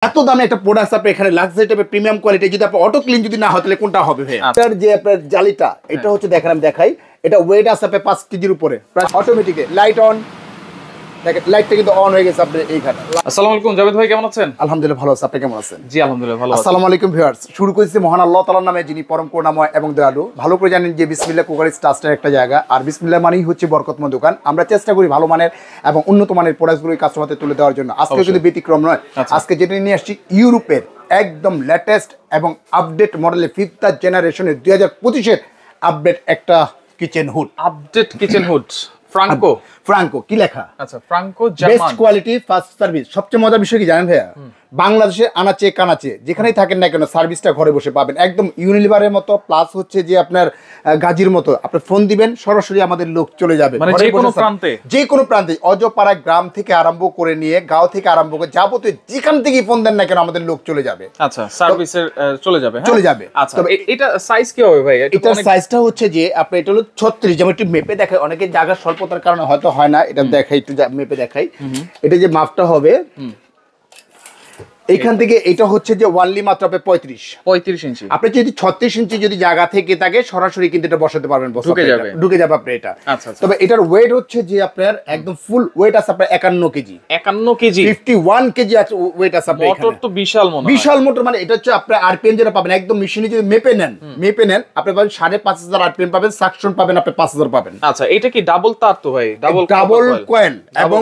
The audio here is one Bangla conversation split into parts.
এত দামে একটা প্রোডাক্ট আপনি এখানে লাক্সারি টাইপের প্রিমিয়াম কোয়ালিটি যদি আপনি অটো ক্লিন যদি না হয় তাহলে কোনটা হবে ভাই? আপনার যে আপনার জালিটা এটা হচ্ছে দেখেন আমি দেখাই, এটা ওয়েট আছে আপনার 5 কেজির উপরে, প্রায় অটোমেটিক লাইট অন, দেখেন লাইটটা কিন্তু অন হয়ে গেছে আপনার এইখানে। আসসালামু আলাইকুম জাভেদ ভাই, কেমন আছেন? আলহামদুলিল্লাহ ভালো আছি, আপনি কেমন আছেন? জি আলহামদুলিল্লাহ ভালো আছি। আসসালামু আলাইকুম ভিউয়ার্স, শুরু করেছি মহান আল্লাহ তাআলার নামে যিনি পরম করুণাময় এবং দয়ালু। ভালো করে জানেন যে বিসমিল্লাহ কুকারিজ ট্রাস্টের একটা জায়গা, আর বিসমিল্লাহ মানেই হচ্ছে বরকতময় দোকান। আমরা চেষ্টা করি ভালো মানের এবং উন্নত মানের প্রোডাক্টগুলো কাস্টমারদের তুলে দেওয়ার জন্য। আজকে যদি ব্যতিক্রম নয়, আজকে যেটা নিয়ে আসছি ইউরোপের একদম লেটেস্ট এবং আপডেট মডেলের 5th জেনারেশনের 2025-এর আপডেট একটা kitchen hood. Update kitchen hood Franco. Franco কি লেখা? আচ্ছা, Franco German, best quality first service. সবচেয়ে মজার বিষয় কি জানেন ভাইয়া? বাংলাদেশে আনাচে কানাচে যেখানেই থাকেন না কেন সার্ভিসটা ঘরে বসে পাবেন, একদম ইউনিলিভারের মতো। প্লাস হচ্ছে যে আপনার গাজীর মতো, আপনি ফোন দিবেন সরাসরি আমাদের লোক চলে যাবে, মানে যে কোনো প্রান্তে, যে কোনো প্রান্তে। অজপাড়া গ্রাম থেকে আরম্ভ করে নিয়ে গাঁও থেকে আরম্ভ করে যাবতীয় যেখান থেকে ফোন দেন না কেন আমাদের লোক চলে যাবে। আচ্ছা, সার্ভিসের চলে যাবে, চলে যাবে। আচ্ছা, তবে এটা সাইজ কি হবে ভাই? এটার সাইজটা হচ্ছে যে আপনি এটা হলো 36, যেমন একটু মেপে দেখায়, অনেকে জায়গার স্বল্পতার কারণে হয়তো হয় না, এটা দেখাই একটু মেপে দেখাই। এটা যে মাপটা হবে এইখান থেকে, এটা হচ্ছে যে ওয়ানলি মাত্র আপনি 35 ইঞ্চি। আপনি যদি 36 ইঞ্চি যদি জায়গা থেকে থাকে সরাসরি কিন্তু এটা বসাতে পারবেন, ঢুকে যাবে আপনি এটা। তবে এটার ওয়েট হচ্ছে যে আপনার একদম ফুল ওয়েট আছে আপনার 51 কেজি। 51 কেজি আছে ওয়েট আছে আপনার। মোটর তো বিশাল, বিশাল মোটর। মানে এটা হচ্ছে আপনার আরপিএম যেটা পাবেন একদম মেশিনে যদি মেপে নেন আপনি পাবেন 5,500 আরপিএম পাবেন, সাকশন পাবেন আপনি 5000 পাবেন। আচ্ছা, এটা কি ডাবল তার তো ভাই? ডাবল কয়েল এবং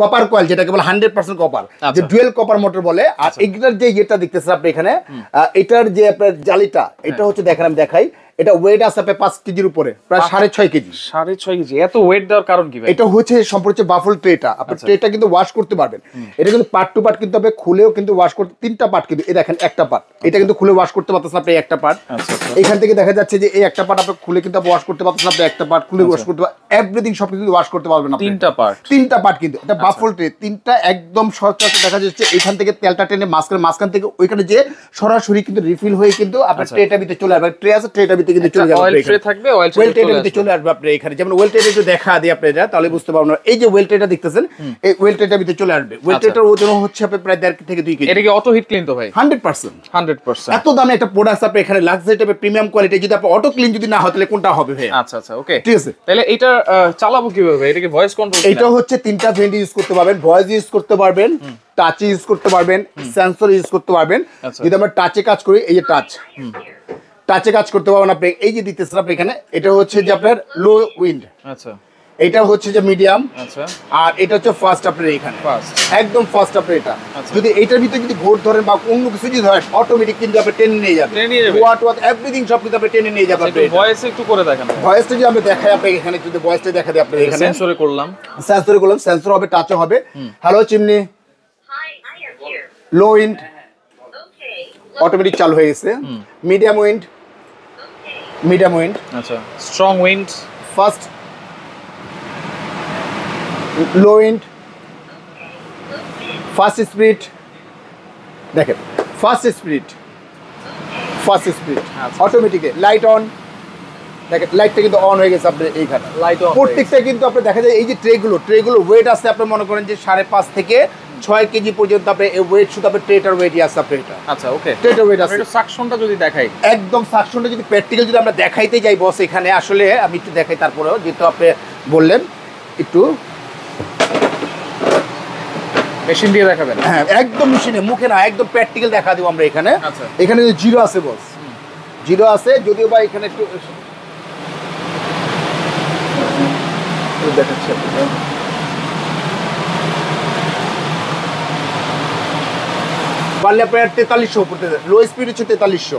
কপার কয়েল, যেটাকে বলে 100% কপার, যে ডুয়েল কপার মোটর বলে। আর এটার যে ইয়েটা দেখতেছেন আপনি এখানে, এটার যে আপনার জালিটা এটা হচ্ছে দেখেন আমি দেখাই, এটা ওয়েট আছে আপনার 5 কেজির উপরে, প্রায় 6.5 কেজি। 6.5 কেজি এত ওয়েট দেওয়ার কারণ কি ভাই? এটা হচ্ছে সম্পর্কে বাফল ট্রেটা, আপনি ট্রেটা কিন্তু ওয়াশ করতে পারবেন। এটা কিন্তু পার্ট টু পার্ট কিন্তু আপনি খুলেও কিন্তু ওয়াশ করতে, 3টা পার্ট কিন্তু এই দেখেন, একটা পার্ট এটা কিন্তু খুলে ওয়াশ করতে পারতেছেন আপনি, একটা পার্ট। এখান থেকে দেখা যাচ্ছে যে এই একটা পার্ট আপনি খুলে কিন্তু ওয়াশ করতে পারতেছেন আপনি, একটা পার্ট খুলে ওয়াশ করতে পারবেন, এভরিথিং সব কিছু ওয়াশ করতে পারবেন আপনি। 3টা পার্ট কিন্তু এটা বাফল ট্রে, 3টা একদম সচরাচর দেখা যাচ্ছে। এখান থেকে তেলটা টেনে মাঝখান থেকে ওইখানে যে সরাসরি কিন্তু রিফিল হয়ে কিন্তু আপনার ট্রেটার ভিতরে চলে আসবে। ট্রে আছে, ট্রেটার ভিতরে কিন্তু চলে যাবে, ট্রে থাকবে, ওয়েল ট্রেটার ভিতরে চলে আসবে আপনি এখানে। যেমন ওয়েল ট্রেটা একটু দেখা দিই আপনি, তাহলে বুঝতে পারবেন। এই যে ওয়েল ট্রেটা দেখতেছেন, এই ওয়েল ট্রেটার ভিতরে চলে আসবে। ওয়েল ট্রেটার ওজন হচ্ছে আপনি প্রায় 1.5 থেকে 2 কেজি। এটা কি অটো হিট ক্লিন তো ভাই? 100%। এত দামে একটা প্রোডাক্ট আপনি এখানে লাক্সারি টাইপের প্রিমিয়াম কোয়ালিটি যদি আপনি অটো ক্লিন যদি না হয় তাহলে কোনটা হবে ভাই? আচ্ছা ওকে, ঠিক আছে। তাহলে এটা চালাবো কিভাবে? এটা কি ভয়েস কন্ট্রোল? এটা হচ্ছে 3টা ভেন্ড ইউজ করতে পারবেন, ভয়েস ইউজ করতে পারবেন, টাচ ইউজ করতে পারবেন, সেন্সর ইউজ করতে পারবেন। যদি আমরা টাচে কাজ করি, এই যে টাচে কাজ করতে পারবেন আপনি। এই যে দিতেছেন আপনি এখানে, এটা হচ্ছে যে আপনার লো উইন্ড, আচ্ছা, এটা হচ্ছে যে মিডিয়াম, আচ্ছা, আর এটা হচ্ছে ফার্স্ট আপনার এখানে, একদম ফার্স্ট আপনার এটা। আচ্ছা। যদি এইটার ভিতরে যদি ভোট ধরেন বা অন্য কিছু যদি ধরেন, অটোমেটিক কিন্তু আপনি টেনে নিয়ে যাবেন, ওয়াট এভরিথিং সব কিছু আপনি টেনে নিয়ে যাবেন। ভয়েস একটু করে দেখেন, ভয়েসটা যদি আমি দেখাই আপনি এখানে, যদি ভয়েসটা দেখা দিই আপনি এখানে, সেন্সরে করলাম, সেন্সর হবে, টাচও হবে। হ্যালো চিমনি, লো উইন্ড, অটোমেটিক চালু হয়ে গেছে। মিডিয়াম উইন্ড, আচ্ছা, স্ট্রং উইন্ড, ফার্স্ট, লো উইন্ড, ফার্স্ট স্পিড। দেখেন ফার্স্ট স্পিড অটোমেটিকে লাইট অন, দেখেন লাইটটা কিন্তু অন হয়ে গেছে আপনার এইখানে। প্রত্যেকটা কিন্তু আপনি দেখা যায় এই যে ট্রেগুলো ওয়েট আছে আপনি মনে করেন যে 5.5 থেকে 6 কেজি পর্যন্ত আপনি এই ওয়েট, শুধু আপনি ট্রেটার ওয়েটই আছে আপনার এটা। আচ্ছা ওকে, ট্রেটার ওয়েট আছে। এটা সাকশনটা যদি দেখাই, একদম সাকশনটা যদি প্র্যাকটিক্যাল যদি আমরা দেখাইতে যাই বস, এখানে আসলে আমি একটু দেখাই, তারপরেও যেহেতু আপনি বললেন একটু মেশিন দিয়ে দেখাবেন। হ্যাঁ একদম মেশিনে, মুখে না, একদম প্র্যাকটিক্যাল দেখা দেবো আমরা এখানে। এখানে জিরো আছে বস, জিরো আছে, যদিও বা এখানে একটু দেখাচ্ছি পারলে আপনার 4300 পড়তে, লো স্পিড হচ্ছে 4300।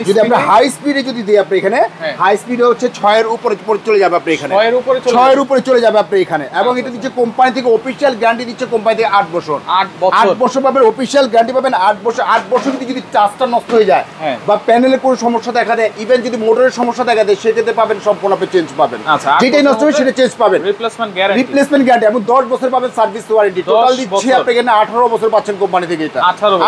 যদি আমরা হাই স্পিডে যদি দিই আপনি এখানে, হাই স্পিডে হচ্ছে 6 এর উপরে চলে যাবে আপনি এখানে, 6 এর উপরে চলে যাবে আপনি এখানে। এবং এটা দিচ্ছে কোম্পানি থেকে অফিশিয়াল গ্যারান্টি দিচ্ছে, কোম্পানি থেকে 8 বছর 8 বছর পাবেন, অফিশিয়াল গ্যারান্টি পাবেন 8 বছর। 8 বছর যদি চার্জটা নষ্ট হয়ে যায় বা প্যানেলে কোনো সমস্যা দেখা দেয়, ইভেন যদি মোটরের সমস্যা দেখা দেয়, সেটাতে পাবেন সম্পূর্ণ আপনি চেঞ্জ পাবেন। যেটাই নষ্ট হবে সেটা চেঞ্জ পাবেন, রিপ্লেসমেন্ট গ্যারান্টি, এবং 10 বছর পাবেন সার্ভিস ওয়ারেন্টি। টোটাল দিচ্ছি আপনি এখানে 18 বছর পাচ্ছেন কোম্পানি থেকে। এটা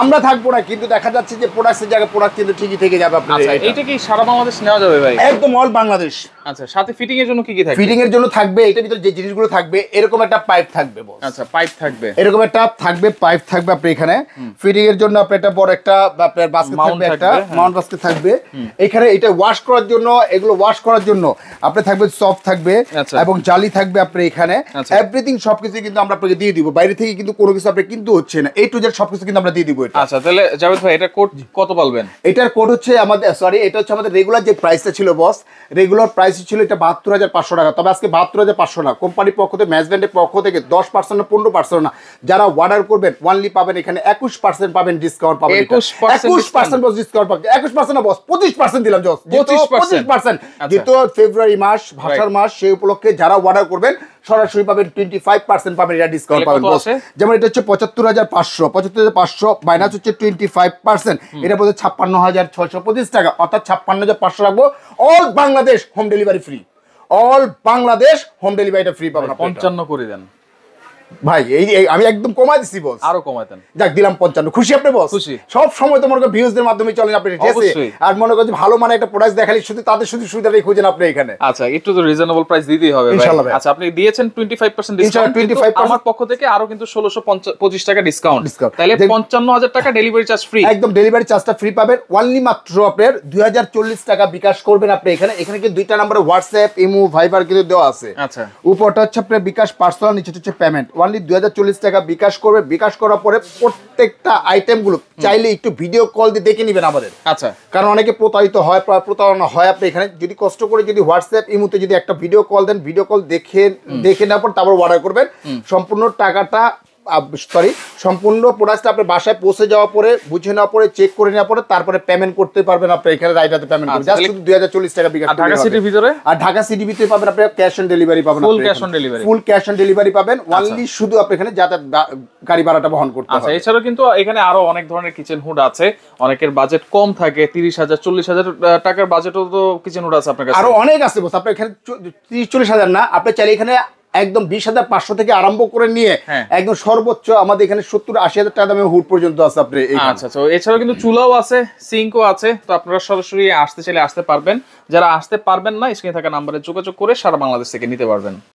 আমরা থাকবো না, কিন্তু দেখা যাচ্ছে যে প্রোডাক্টের জায়গায় প্রোডাক্ট কিন্তু ঠিকই থেকে লেগে যাবে আপনার। আচ্ছা এটা কি সারা বাংলাদেশ নেওয়া যাবে ভাই? একদম অল বাংলাদেশ। আচ্ছা সাথে ফিটিং এর জন্য কি কি থাকবে? ফিটিং এর জন্য থাকবে এটার ভিতরে যে জিনিসগুলো থাকবে, এরকম একটা পাইপ থাকবে বস। আচ্ছা পাইপ থাকবে, এরকম একটা থাকবে, পাইপ থাকবে আপনার এখানে। ফিটিং এর জন্য আপনার একটা বড় একটা আপনার বাস্কেট থাকবে, একটা মাউন্ট বাস্কেট থাকবে এখানে। এটা ওয়াশ করার জন্য, এগুলো ওয়াশ করার জন্য আপনার থাকবে সফট থাকবে এবং জালি থাকবে আপনার এখানে। এভরিথিং সবকিছু কিন্তু আমরা আপনাকে দিয়ে দিব, বাইরে থেকে কিন্তু কোনো কিছু আপনার কিন্তু হচ্ছে না, এই টু জেড সবকিছু কিন্তু আমরা দিয়ে দিব এটা। আচ্ছা তাহলে জাভেদ ভাই এটা কোড কত বলবেন? এটার কোড হচ্ছে আমাদের, সরি এটা হচ্ছে আমাদের রেগুলার যে প্রাইসটা ছিল বস, রেগুলার প্রাইস ছিল এটা 72,500 টাকা। তবে আজকে 72,500 না, কোম্পানির পক্ষ থেকে, ম্যানেজমেন্টের পক্ষ থেকে 10% না 15% না, যারা অর্ডার করবেন ওয়ানলি পাবেন এখানে 21% পাবেন ডিসকাউন্ট পাবেন। 21% বস ডিসকাউন্ট পাবেন, 21% না বস 25% দিলাম জস, 25%। যেহেতু ফেব্রুয়ারি মাস ভাষার মাস, সেই উপলক্ষে যারা অর্ডার করবেন সরাসরি পাবেন 25% পাবেন, এটা ডিসকাউন্ট পাবেন বস। যেমন এটা হচ্ছে 75,500, 75,500 মাইনাস হচ্ছে 25%, এটা বলতে 56,625 টাকা, অর্থাৎ 56,500 রাখবো। All Bangladesh home delivery free, all Bangladesh home ডেলিভারিটা ফ্রি পাবেন। 55 করে দেন ভাই, এই আমি একদম কমাই দিছি বস, আরো কমাই দেন। যাক দিলাম 55। খুশি আপনি বস? খুশি। সব সময় তো মনে করেন ভিউজদের মাধ্যমে চলেন আপনি, ঠিক আছে? আর মনে করেন ভালো মানে একটা প্রোডাক্ট দেখালে শুধু তাদের শুধু সুবিধাটাই খুঁজেন আপনি এখানে। আচ্ছা একটু তো রিজনেবল প্রাইস দিতেই হবে ভাই। ইনশাআল্লাহ। আচ্ছা আপনি দিয়েছেন 25% ডিসকাউন্ট, 25% আমার পক্ষ থেকে আরো কিন্তু 1625 টাকা ডিসকাউন্ট। তাহলে 55,000 টাকা ডেলিভারি চার্জ ফ্রি, একদম ডেলিভারি চার্জটা ফ্রি পাবেন। অনলি মাত্র আপনার 2040 টাকা বিকাশ করবেন আপনি এখানে। এখানে কিন্তু দুইটা নম্বরে হোয়াটসঅ্যাপ, ইমো, ভাইবার কিন্তু দেওয়া আছে। আচ্ছা উপরটা হচ্ছে আপনার বিকাশ পার্সোনাল, নিচে হচ্ছে পেমেন্ট। অনলি 2040 টাকা বিকাশ করবে। বিকাশ করার পরে প্রত্যেকটা আইটেমগুলো চাইলে একটু ভিডিও কল দিয়ে দেখে নেবেন আমাদের। আচ্ছা কারণ অনেকে প্রতারিত হয়, প্রতারণা হয়। আপনি এখানে যদি কষ্ট করে যদি হোয়াটসঅ্যাপ, ইমোতে যদি একটা ভিডিও কল দেন, ভিডিও কল দেখে নেওয়ার পর তারপর অর্ডার করবেন, সম্পূর্ণ টাকাটা সম্পূর্ণ প্রোডাক্টটা আপনার বাসায় পৌঁছে যাওয়ার পরে, বুঝে নেওয়ার পরে, চেক করে নেওয়ার পরে তারপরে পেমেন্ট করতে পারবেন। আপনি এখানে রাইটাতে পেমেন্ট করবেন, জাস্ট শুধু 2040 টাকা বিকাশ। ঢাকা সিটির ভিতরে, আর ঢাকা সিটির ভিতরে পাবেন আপনি ক্যাশ অন ডেলিভারি পাবেন, full cash on delivery, full cash on delivery পাবেন। অনলি শুধু আপনি এখানে যাতে গাড়ি ভাড়াটা বহন করতে হবে। আচ্ছা এছাড়াও কিন্তু এখানে আরো অনেক ধরনের কিচেন হুড আছে। অনেকের বাজেট কম থাকে, 30,000 40,000 টাকার বাজেটও তো কিচেন হুড আছে আপনার কাছে। আরো অনেক আছে বস, আপনি এখানে 30-40,000 না, আপনি চাইলে এখানে একদম 20,500 থেকে আরম্ভ করে নিয়ে একদম সর্বোচ্চ আমাদের এখানে 70-80,000 টাকা দামের হুড পর্যন্ত আছে আপনি। আচ্ছা আচ্ছা এছাড়াও কিন্তু চুলাও আছে, সিঙ্কও আছে, তো আপনারা সরাসরি আসতে চাইলে আসতে পারবেন। যারা আসতে পারবেন না, স্ক্রিনে থাকা নাম্বারে যোগাযোগ করে সারা বাংলাদেশ থেকে নিতে পারবেন।